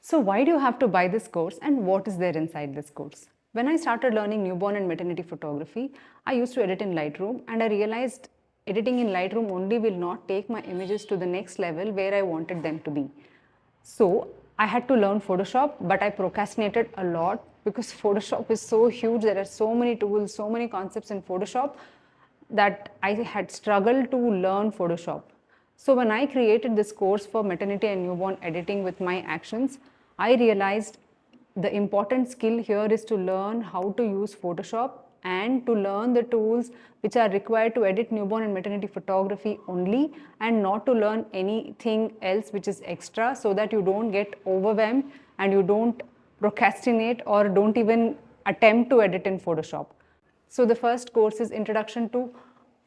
So why do you have to buy this course and what is there inside this course? When I started learning newborn and maternity photography, I used to edit in Lightroom and I realized editing in Lightroom only will not take my images to the next level where I wanted them to be. So I had to learn Photoshop, but I procrastinated a lot because Photoshop is so huge. There are so many tools, so many concepts in Photoshop that I had struggled to learn Photoshop. So when I created this course for maternity and newborn editing with my actions, I realized the important skill here is to learn how to use Photoshop and to learn the tools which are required to edit newborn and maternity photography only, and not to learn anything else which is extra, so that you don't get overwhelmed and you don't procrastinate or don't even attempt to edit in Photoshop. So the first course is Introduction to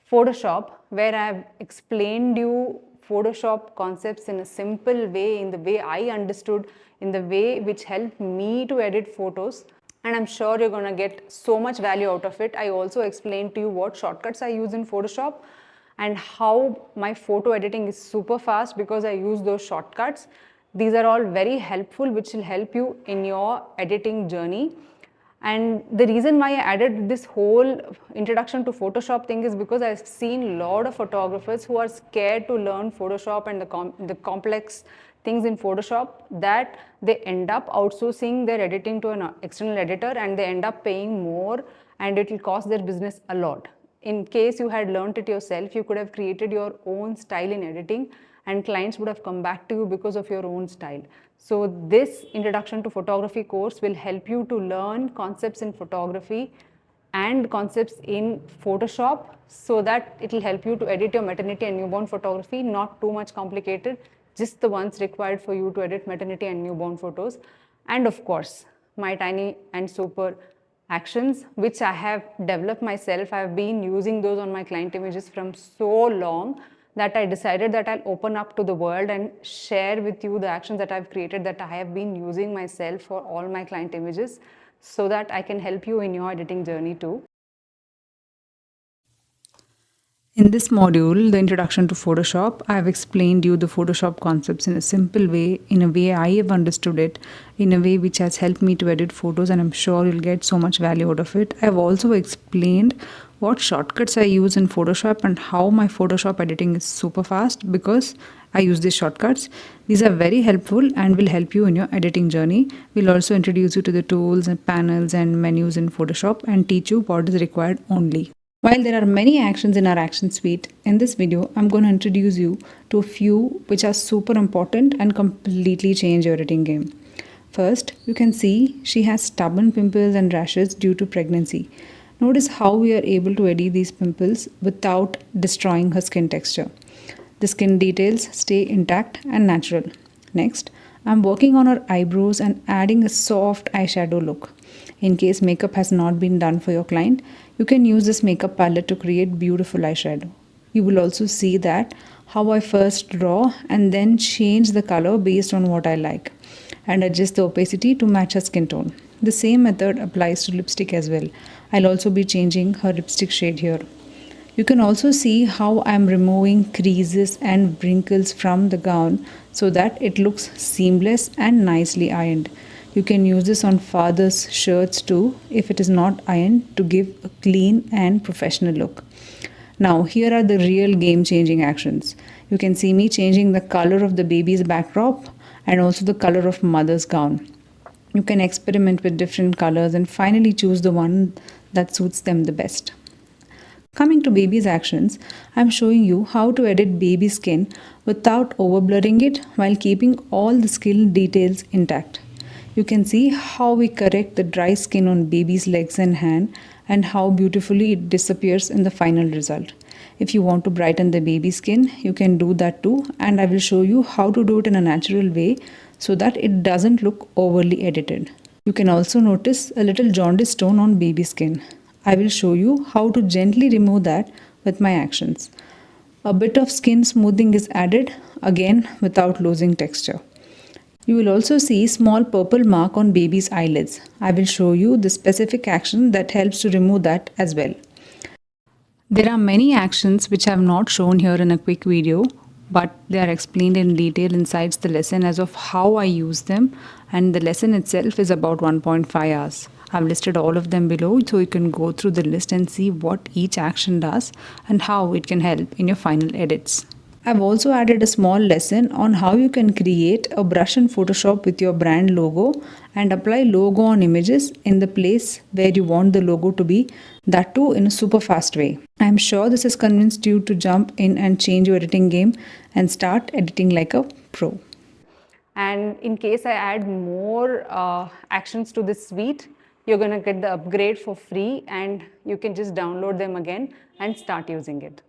Photoshop, where I have explained you Photoshop concepts in a simple way, in the way I understood, in the way which helped me to edit photos. And I'm sure you're going to get so much value out of it. I also explained to you what shortcuts I use in Photoshop and how my photo editing is super fast because I use those shortcuts. These are all very helpful, which will help you in your editing journey. And the reason why I added this whole introduction to Photoshop thing is because I've seen a lot of photographers who are scared to learn Photoshop and the complex things in Photoshop, that they end up outsourcing their editing to an external editor and they end up paying more, and it will cost their business a lot. In case you had learned it yourself, you could have created your own style in editing and clients would have come back to you because of your own style. So this Introduction to Photography course will help you to learn concepts in photography and concepts in Photoshop, so that it will help you to edit your maternity and newborn photography, not too much complicated, just the ones required for you to edit maternity and newborn photos. And of course, my tiny and super actions, which I have developed myself. I have been using those on my client images from so long that I decided that I'll open up to the world and share with you the actions that I've created, that I have been using myself for all my client images, so that I can help you in your editing journey too. In this module, the Introduction to Photoshop, I have explained you the Photoshop concepts in a simple way, in a way I have understood it, in a way which has helped me to edit photos, and I'm sure you'll get so much value out of it. I have also explained what shortcuts I use in Photoshop and how my Photoshop editing is super fast because I use these shortcuts. These are very helpful and will help you in your editing journey. We'll also introduce you to the tools and panels and menus in Photoshop and teach you what is required only. While there are many actions in our action suite, in this video, I'm going to introduce you to a few which are super important and completely change your editing game. First, you can see she has stubborn pimples and rashes due to pregnancy. Notice how we are able to edit these pimples without destroying her skin texture. The skin details stay intact and natural. Next, I'm working on her eyebrows and adding a soft eyeshadow look. In case makeup has not been done for your client, you can use this makeup palette to create beautiful eyeshadow. You will also see that how I first draw and then change the color based on what I like and adjust the opacity to match her skin tone. The same method applies to lipstick as well. I'll also be changing her lipstick shade here. You can also see how I'm removing creases and wrinkles from the gown so that it looks seamless and nicely ironed. You can use this on father's shirts too if it is not ironed, to give a clean and professional look. Now here are the real game-changing actions. You can see me changing the color of the baby's backdrop and also the color of mother's gown. You can experiment with different colors and finally choose the one that suits them the best. Coming to baby's actions, I'm showing you how to edit baby skin without overblurring it while keeping all the skin details intact. You can see how we correct the dry skin on baby's legs and hand and how beautifully it disappears in the final result. If you want to brighten the baby skin, you can do that too, and I will show you how to do it in a natural way so that it doesn't look overly edited. You can also notice a little jaundice tone on baby skin. I will show you how to gently remove that with my actions. A bit of skin smoothing is added, again without losing texture. You will also see small purple mark on baby's eyelids. I will show you the specific action that helps to remove that as well. There are many actions which I have not shown here in a quick video. but they are explained in detail inside the lesson as of how I use them, and the lesson itself is about 1.5 hours. I've listed all of them below so you can go through the list and see what each action does and how it can help in your final edits. I've also added a small lesson on how you can create a brush in Photoshop with your brand logo and apply logo on images in the place where you want the logo to be, that too in a super fast way. I'm sure this has convinced you to jump in and change your editing game and start editing like a pro. And in case I add more actions to this suite, you're going to get the upgrade for free and you can just download them again and start using it.